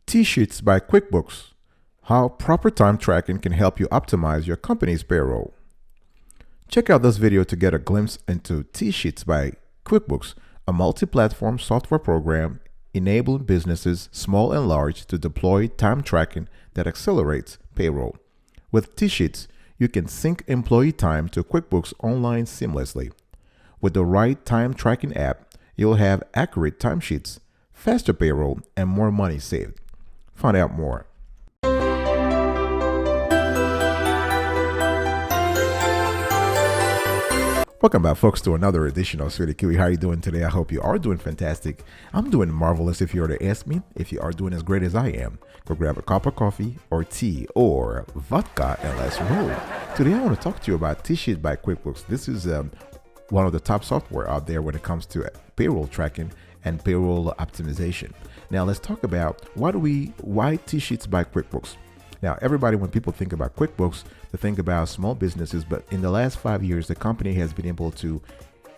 TSheets by QuickBooks. How proper time tracking can help you optimize your company's payroll. Check out this video to get a glimpse into TSheets by QuickBooks, a multi-platform software program enabling businesses, small and large, to deploy time tracking that accelerates payroll. With TSheets, you can sync employee time to QuickBooks Online seamlessly. With the right time tracking app, you'll have accurate timesheets, faster payroll, and more money saved. Find out more. Welcome back, folks, to another edition of Sweetie Kiwi. How are you doing today? I hope you are doing fantastic. I'm doing marvelous. If you were to ask me, if you are doing as great as I am, go grab a cup of coffee or tea or vodka and let's roll. Today, I want to talk to you about TSheets by QuickBooks. This is one of the top software out there when it comes to payroll tracking and payroll optimization. Now, let's talk about why TSheets by QuickBooks. Now, everybody, when people think about QuickBooks, they think about small businesses, but in the last 5 years, the company has been able to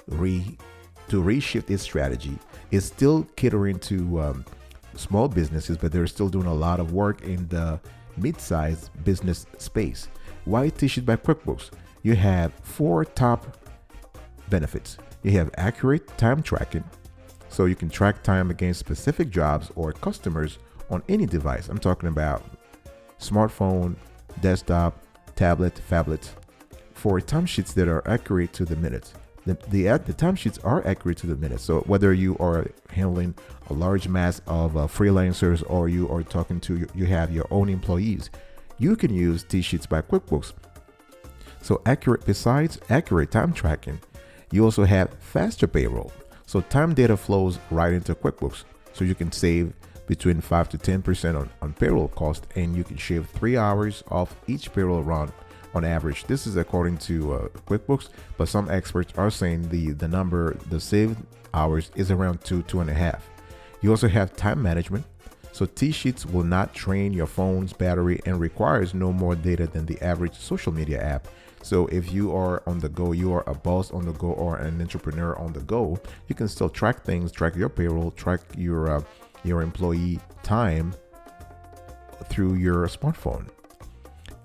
reshift its strategy. It's still catering to small businesses, but they're still doing a lot of work in the mid-sized business space. Why TSheets by QuickBooks? You have 4 top benefits. You have accurate time tracking, so you can track time against specific jobs or customers on any device. I'm talking about smartphone, desktop, tablet, phablet, for timesheets that are accurate to the minute. The timesheets are accurate to the minute. So whether you are handling a large mass of freelancers or you are talking to, you have your own employees, you can use TSheets by QuickBooks. So besides accurate time tracking, you also have faster payroll. So time data flows right into QuickBooks. So you can save between 5 to 10% on payroll cost, and you can shave 3 hours off each payroll run on average. This is according to QuickBooks, but some experts are saying the saved hours is around 2.5. You also have time management. So TSheets will not drain your phone's battery and requires no more data than the average social media app. So if you are on the go, you are a boss on the go or an entrepreneur on the go, you can still track things, track your payroll, track your employee time through your smartphone.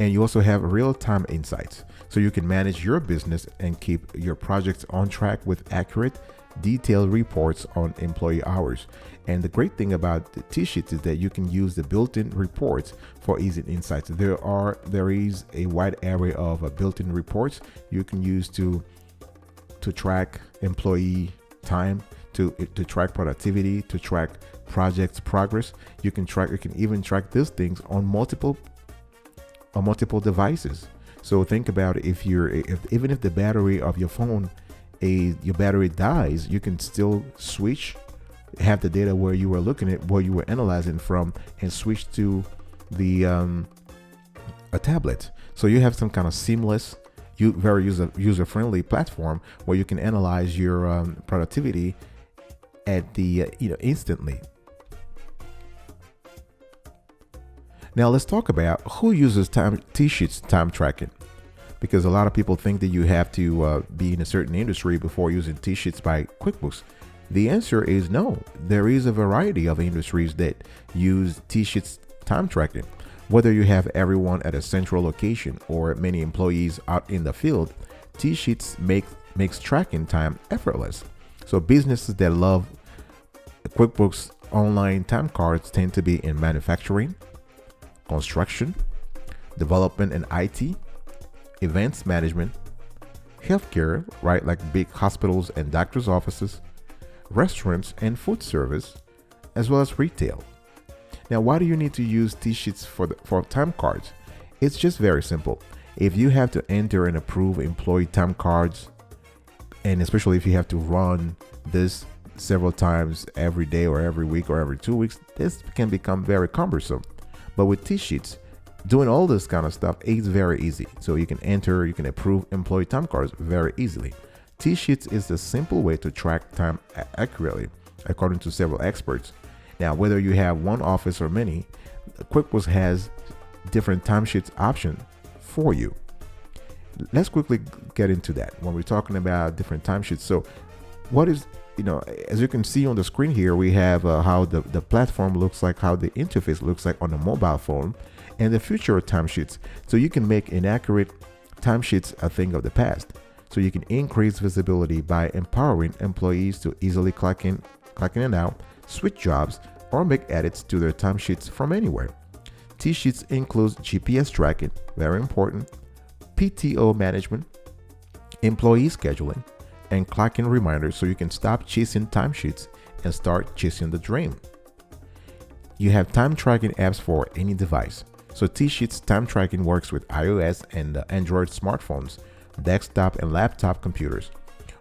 And you also have real-time insights, so you can manage your business and keep your projects on track with accurate, detailed reports on employee hours. And the great thing about the TSheets is that you can use the built-in reports for easy insights. There is a wide array of built-in reports you can use to track employee time, to track productivity, to track projects progress. You can even track these things on multiple devices. So think about it, even if the battery of your phone, your battery dies, you can still have the data where you were looking at, where you were analyzing from, and switch to a tablet. So you have some kind of seamless, very user-friendly platform where you can analyze your productivity at the instantly. Now let's talk about who uses TSheets time tracking, because a lot of people think that you have to be in a certain industry before using TSheets by QuickBooks. The answer is no. There is a variety of industries that use TSheets time tracking. Whether you have everyone at a central location or many employees out in the field, TSheets makes tracking time effortless. So businesses that love QuickBooks Online time cards tend to be in manufacturing, construction, development and IT, events management, healthcare, right, like big hospitals and doctors' offices, restaurants and food service, as well as retail. Now, why do you need to use TSheets for time cards? It's just very simple. If you have to enter and approve employee time cards, and especially if you have to run this several times every day or every week or every 2 weeks, this can become very cumbersome. But with TSheets, doing all this kind of stuff is very easy. So you can approve employee time cards very easily. TSheets is the simple way to track time accurately, according to several experts. Now, whether you have one office or many, QuickBooks has different timesheets option for you. Let's quickly get into that when we're talking about different timesheets. So what is as you can see on the screen here, we have how the platform looks like, how the interface looks like on a mobile phone, and the future of timesheets. So you can make inaccurate timesheets a thing of the past. So you can increase visibility by empowering employees to easily clock in and out, switch jobs, or make edits to their timesheets from anywhere. TSheets includes GPS tracking, very important, PTO management, employee scheduling, and clocking reminders, so you can stop chasing timesheets and start chasing the dream. You have time tracking apps for any device. So TSheets time tracking works with iOS and Android smartphones, desktop and laptop computers.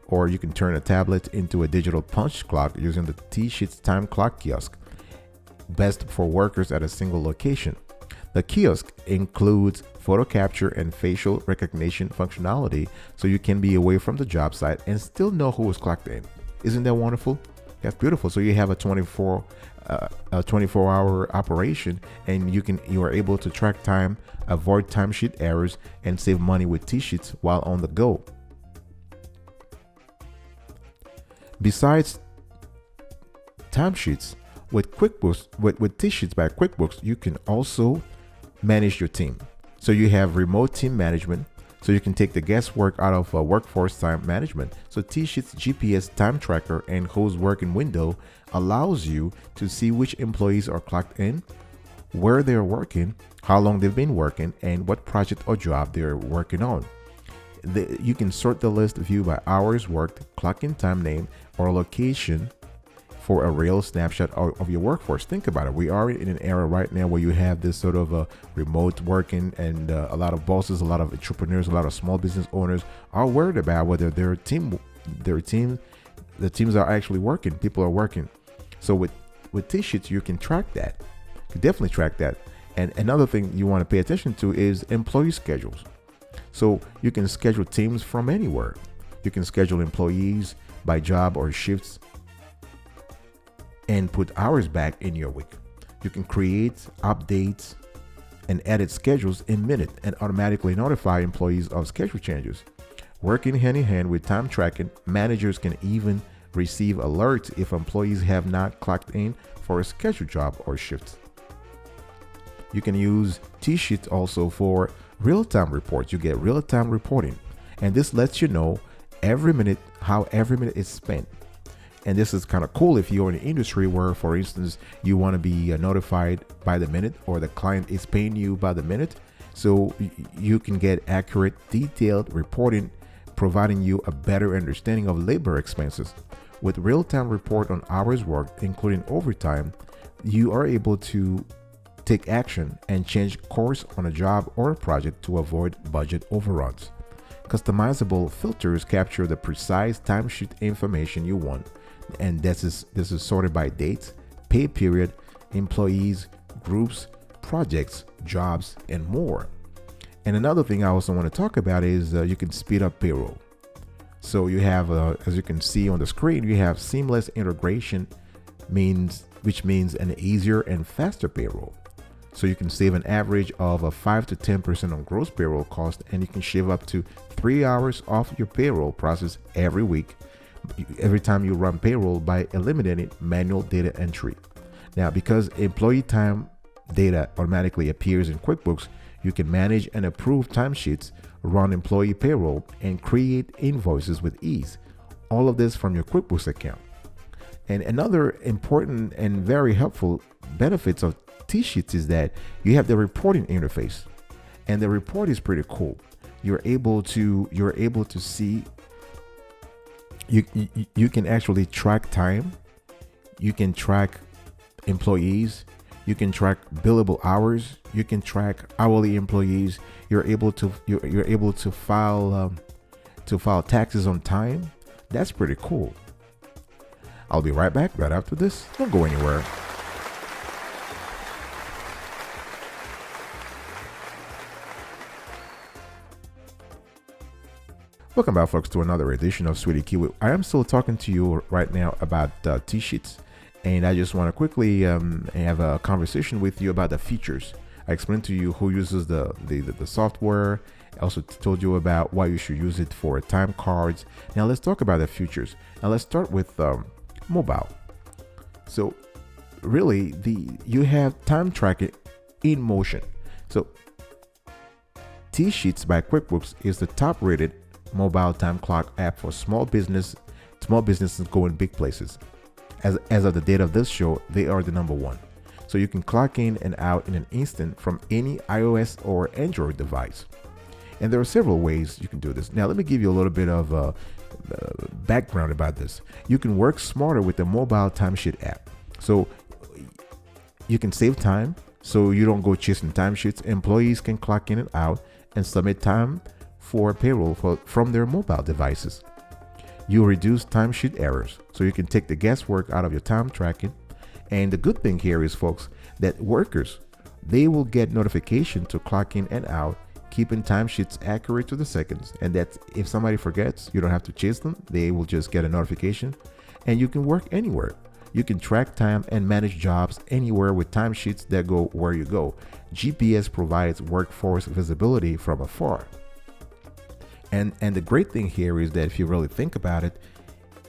Or you can turn a tablet into a digital punch clock using the TSheets Time Clock Kiosk, best for workers at a single location. The kiosk includes photo capture and facial recognition functionality, so you can be away from the job site and still know who was clocked in. Isn't that wonderful? That's beautiful. So you have a 24-hour operation, and you are able to track time, avoid timesheet errors, and save money with TSheets while on the go. Besides timesheets, with QuickBooks, with TSheets by QuickBooks, you can also manage your team. So you have remote team management, so you can take the guesswork out of workforce time management. So TSheets GPS time tracker and who's working window allows you to see which employees are clocked in, where they're working, how long they've been working, and what project or job they're working on. You can sort the list view by hours worked, clock in time name, or location for a real snapshot of your workforce. Think about it. We are in an era right now where you have this sort of remote working, and a lot of bosses, a lot of entrepreneurs, a lot of small business owners are worried about whether the teams are actually working. People are working. So with TSheets, you can track that. You can definitely track that. And another thing you want to pay attention to is employee schedules. So you can schedule teams from anywhere. You can schedule employees by job or shifts and put hours back in your week. You can create, updates, and edit schedules in minutes and automatically notify employees of schedule changes. Working hand in hand with time tracking, managers can even receive alerts if employees have not clocked in for a scheduled job or shift. You can use TSheets also for real-time reports. You get real-time reporting, and this lets you know how every minute is spent. And this is kind of cool if you're in an industry where, for instance, you want to be notified by the minute, or the client is paying you by the minute. So you can get accurate, detailed reporting, providing you a better understanding of labor expenses. With real-time report on hours worked, including overtime, you are able to take action and change course on a job or a project to avoid budget overruns. Customizable filters capture the precise timesheet information you want, and this is sorted by dates, pay period, employees, groups, projects, jobs, and more. And another thing I also want to talk about is you can speed up payroll. So you have, as you can see on the screen, you have seamless integration, which means an easier and faster payroll. So you can save an average of 5 to 10% on gross payroll cost, and you can shave up to 3 hours off your payroll process every week, every time you run payroll, by eliminating manual data entry. Now, because employee time data automatically appears in QuickBooks, you can manage and approve timesheets, run employee payroll, and create invoices with ease. All of this from your QuickBooks account. And another important and very helpful benefits of TSheets is that you have the reporting interface, and the report is pretty cool. You're able to see, you can actually track time, you can track employees, you can track billable hours, you can track hourly employees. You're able to file taxes on time. That's pretty cool. I'll be right back right after this. Don't go anywhere. Welcome back, folks, to another edition of Sweetie Kiwi. I am still talking to you right now about TSheets, and I just want to quickly have a conversation with you about the features. I explained to you who uses the software. I also told you about why you should use it for time cards. Now let's talk about the features. Now let's start with mobile. So really, you have time tracking in motion. So TSheets by QuickBooks is the top-rated mobile time clock app for small businesses going big places. As of the date of this show, they are the number one. So you can clock in and out in an instant from any iOS or Android device. And there are several ways you can do this. Now, let me give you a little bit of background about this. You can work smarter with the mobile timesheet app. So you can save time so you don't go chasing timesheets. Employees can clock in and out and submit time for payroll from their mobile devices. You reduce timesheet errors, so you can take the guesswork out of your time tracking. And the good thing here is, folks, that workers, they will get notification to clock in and out, keeping timesheets accurate to the seconds. And that if somebody forgets, you don't have to chase them. They will just get a notification, and you can work anywhere. You can track time and manage jobs anywhere with timesheets that go where you go. GPS provides workforce visibility from afar. And the great thing here is that if you really think about it,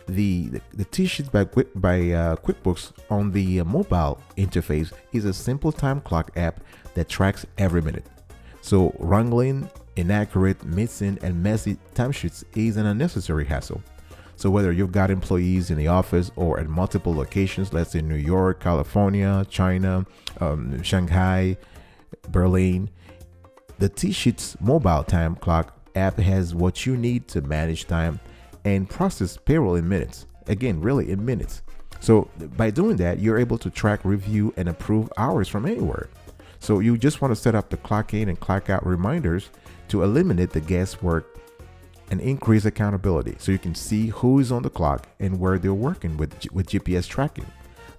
the TSheets by QuickBooks on the mobile interface is a simple time clock app that tracks every minute. So wrangling inaccurate, missing, and messy timesheets is an unnecessary hassle. So whether you've got employees in the office or at multiple locations, let's say New York, California, China, Shanghai, Berlin, the TSheets mobile time clock app has what you need to manage time and process payroll in minutes. Again, really in minutes. So by doing that, you're able to track, review, and approve hours from anywhere. So you just want to set up the clock in and clock out reminders to eliminate the guesswork and increase accountability. So you can see who is on the clock and where they're working with GPS tracking.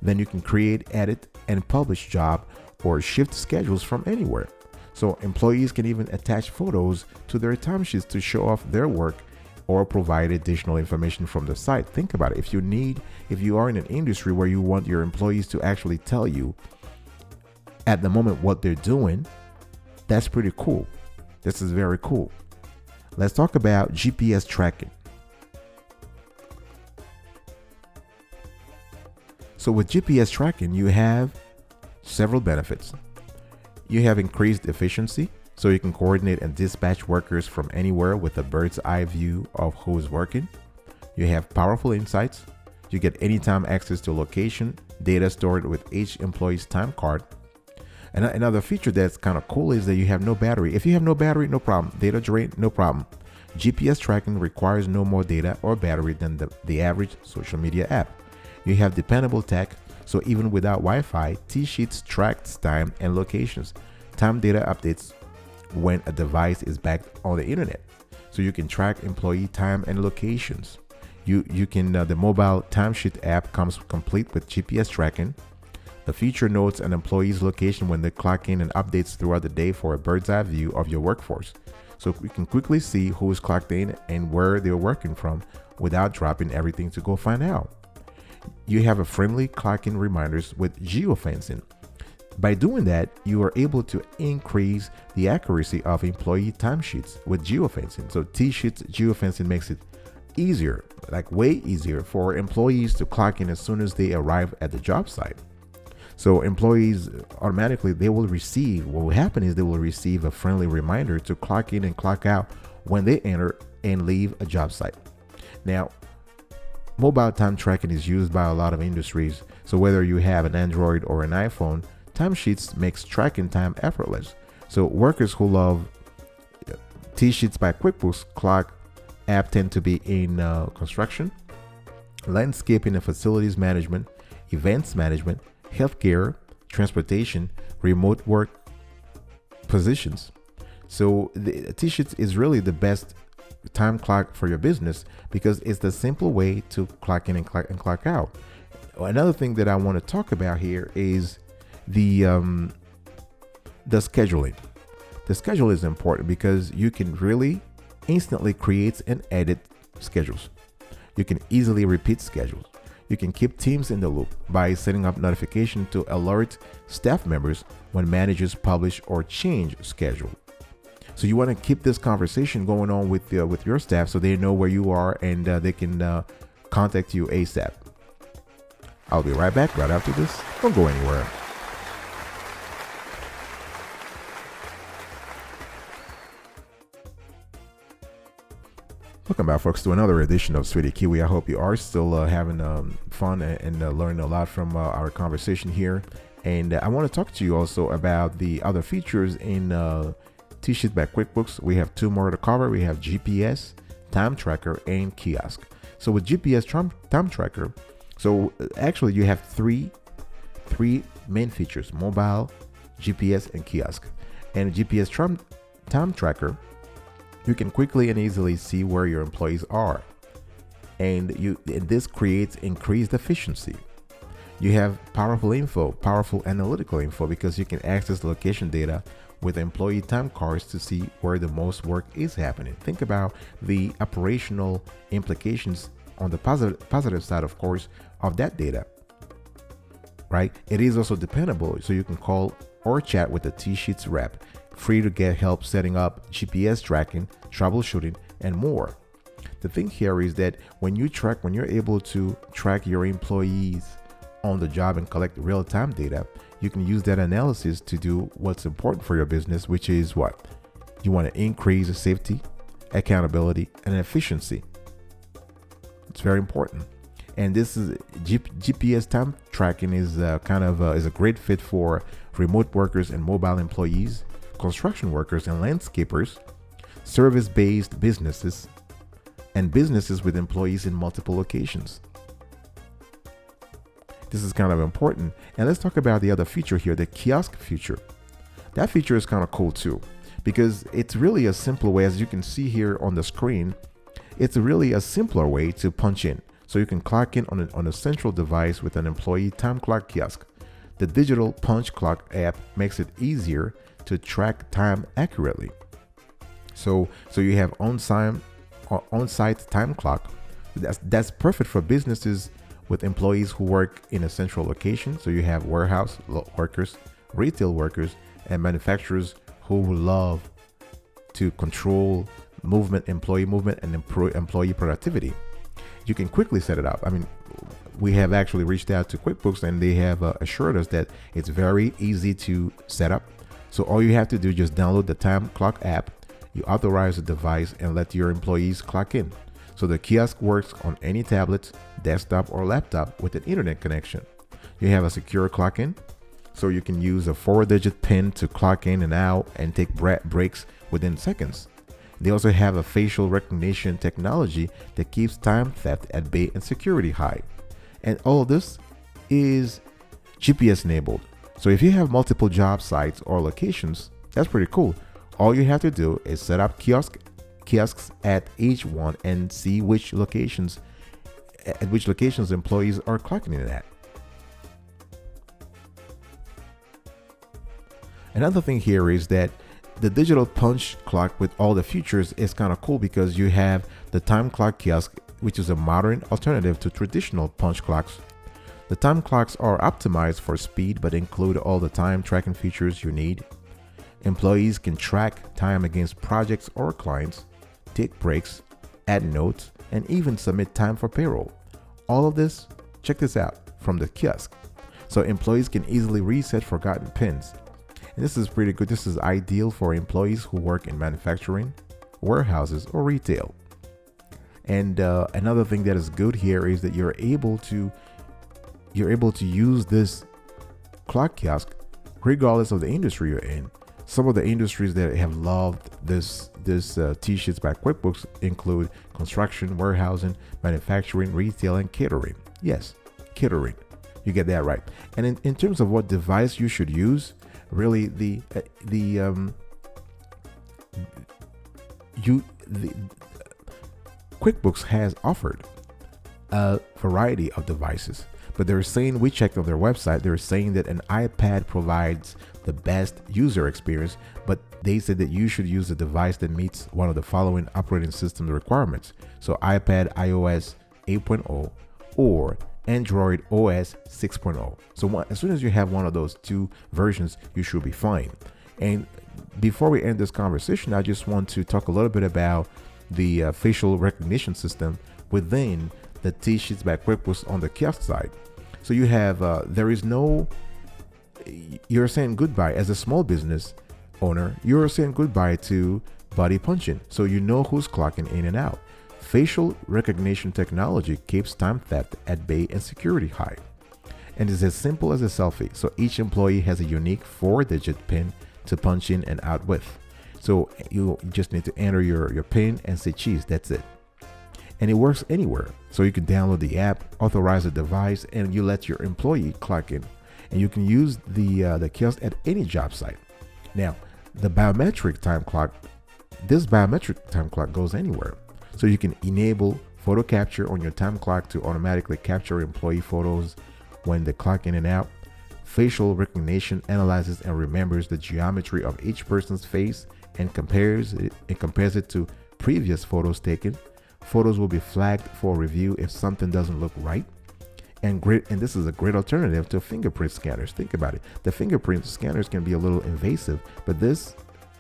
Then you can create, edit, and publish job or shift schedules from anywhere. So employees can even attach photos to their timesheets to show off their work or provide additional information from the site. Think about it. If you are in an industry where you want your employees to actually tell you at the moment what they're doing, that's pretty cool. This is very cool. Let's talk about GPS tracking. So with GPS tracking, you have several benefits. You have increased efficiency, so you can coordinate and dispatch workers from anywhere with a bird's eye view of who is working. You have powerful insights. You get anytime access to location, data stored with each employee's time card. And another feature that's kind of cool is that you have no battery. If you have no battery, no problem. Data drain, no problem. GPS tracking requires no more data or battery than the average social media app. You have dependable tech, so even without Wi-Fi, TSheets tracks time and locations. Time data updates when a device is back on the internet. So you can track employee time and locations. You can the mobile timesheet app comes complete with GPS tracking. The feature notes an employee's location when they clock in and updates throughout the day for a bird's eye view of your workforce. So we can quickly see who is clocked in and where they're working from without dropping everything to go find out. You have a friendly clock-in reminders with geofencing. By doing that, you are able to increase the accuracy of employee timesheets with geofencing. So TSheets geofencing makes it easier, like way easier for employees to clock in as soon as they arrive at the job site. So employees automatically, what will happen is they will receive a friendly reminder to clock in and clock out when they enter and leave a job site. Now, mobile time tracking is used by a lot of industries. So whether you have an Android or an iPhone, TimeSheets makes tracking time effortless. So workers who love TSheets by QuickBooks Clock app tend to be in construction, landscaping and facilities management, events management, healthcare, transportation, remote work positions. So the TSheets is really the best time clock for your business because it's the simple way to clock in and clock out. Another thing that I want to talk about here is the scheduling. The schedule is important because you can really instantly create and edit schedules. You can easily repeat schedules. You can keep teams in the loop by setting up notification to alert staff members when managers publish or change schedule. So you want to keep this conversation going on with your staff so they know where you are and they can contact you ASAP. I'll be right back right after this. Don't go anywhere. Welcome back, folks, to another edition of Sweetie Kiwi. I hope you are still having fun and learning a lot from our conversation here. And I want to talk to you also about the other features in TSheets by QuickBooks. We have two more to cover. We have GPS, Time Tracker, and Kiosk. So with GPS Time Tracker, so actually you have three main features: mobile, GPS, and Kiosk. And GPS Time Tracker, you can quickly and easily see where your employees are, and this creates increased efficiency. You have powerful analytical info, because you can access location data with employee time cards to see where the most work is happening. Think about the operational implications on the positive side, of course, of that data, right? It is also dependable, so you can call or chat with the TSheets rep, free to get help setting up GPS tracking, troubleshooting, and more. The thing here is that when you're able to track your employees on the job and collect real-time data, you can use that analysis to do what's important for your business, which is what? You want to increase safety, accountability, and efficiency. It's very important. And this is GPS time tracking is is a great fit for remote workers and mobile employees, construction workers and landscapers, service-based businesses, and businesses with employees in multiple locations. This is kind of important. And let's talk about the other feature here, the Kiosk feature. That feature is kind of cool too, because it's really a simpler way, as you can see here on the screen. It's really a simpler way to punch in. So you can clock in on a central device with an employee time clock kiosk. The digital punch clock app makes it easier to track time accurately. So you have on-site time clock. That's perfect for businesses with employees who work in a central location. So you have warehouse workers, retail workers, and manufacturers who love to control employee movement, and employee productivity. You can quickly set it up. I mean, we have actually reached out to QuickBooks, and they have assured us that it's very easy to set up. So all you have to do is just download the time clock app, you authorize the device, and let your employees clock in. So the kiosk works on any tablet, desktop, or laptop with an internet connection. You have a secure clock in, so you can use a 4-digit PIN to clock in and out and take breaks within seconds. They also have a facial recognition technology that keeps time theft at bay and security high. And all of this is GPS enabled. So if you have multiple job sites or locations, that's pretty cool. All you have to do is set up kiosks at each one and see which locations employees are clocking in at. Another thing here is that the digital punch clock with all the features is kind of cool, because you have the time clock kiosk, which is a modern alternative to traditional punch clocks. The time clocks are optimized for speed but include all the time tracking features you need. Employees can track time against projects or clients, take breaks, add notes, and even submit time for payroll. All of this, check this out, from the kiosk. So employees can easily reset forgotten pins. And this is pretty good. This is ideal for employees who work in manufacturing, warehouses, or retail. And another thing that is good here is that you're able to use this clock kiosk regardless of the industry you're in. Some of the industries that have loved this TSheets by QuickBooks include construction, warehousing, manufacturing, retail, and catering. Yes, catering. You get that right. And in terms of what device you should use, really the QuickBooks has offered a variety of devices, but they're saying, we checked on their website, they're saying that an iPad provides the best user experience, but they said that you should use a device that meets one of the following operating system requirements. So iPad iOS 8.0 or Android OS 6.0. So as soon as you have one of those two versions, you should be fine. And before we end this conversation, I just want to talk a little bit about the facial recognition system within the TSheets by QuickBooks on the Kiosk side. So you have, you're saying goodbye as a small business owner, you're saying goodbye to body punching. So you know who's clocking in and out. Facial recognition technology keeps time theft at bay and security high. And it's as simple as a selfie. So each employee has a unique 4-digit PIN to punch in and out with. So you just need to enter your PIN and say cheese. That's it. And it works anywhere. So you can download the app, authorize a device, and you let your employee clock in. And you can use the kiosk at any job site. Now, the biometric time clock, this biometric time clock goes anywhere. So you can enable photo capture on your time clock to automatically capture employee photos when they clock in and out. Facial recognition analyzes and remembers the geometry of each person's face and compares it to previous photos taken. Photos will be flagged for review if something doesn't look right. And this is a great alternative to fingerprint scanners. Think about it. The fingerprint scanners can be a little invasive, but this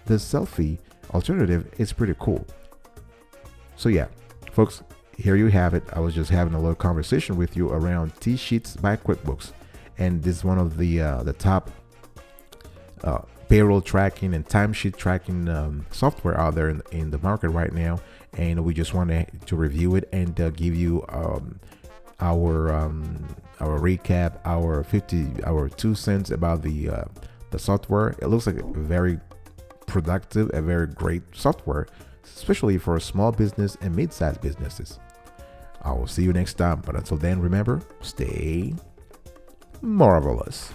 selfie alternative is pretty cool. So yeah, folks, here you have it. I was just having a little conversation with you around TSheets by QuickBooks, and this is one of the top payroll tracking and timesheet tracking software out there in the market right now. And we just wanted to review it and give you our recap, our 2 cents about the software. It looks like a very productive, a very great software, especially for small business and mid-sized businesses. I will see you next time, but until then, remember, stay marvelous.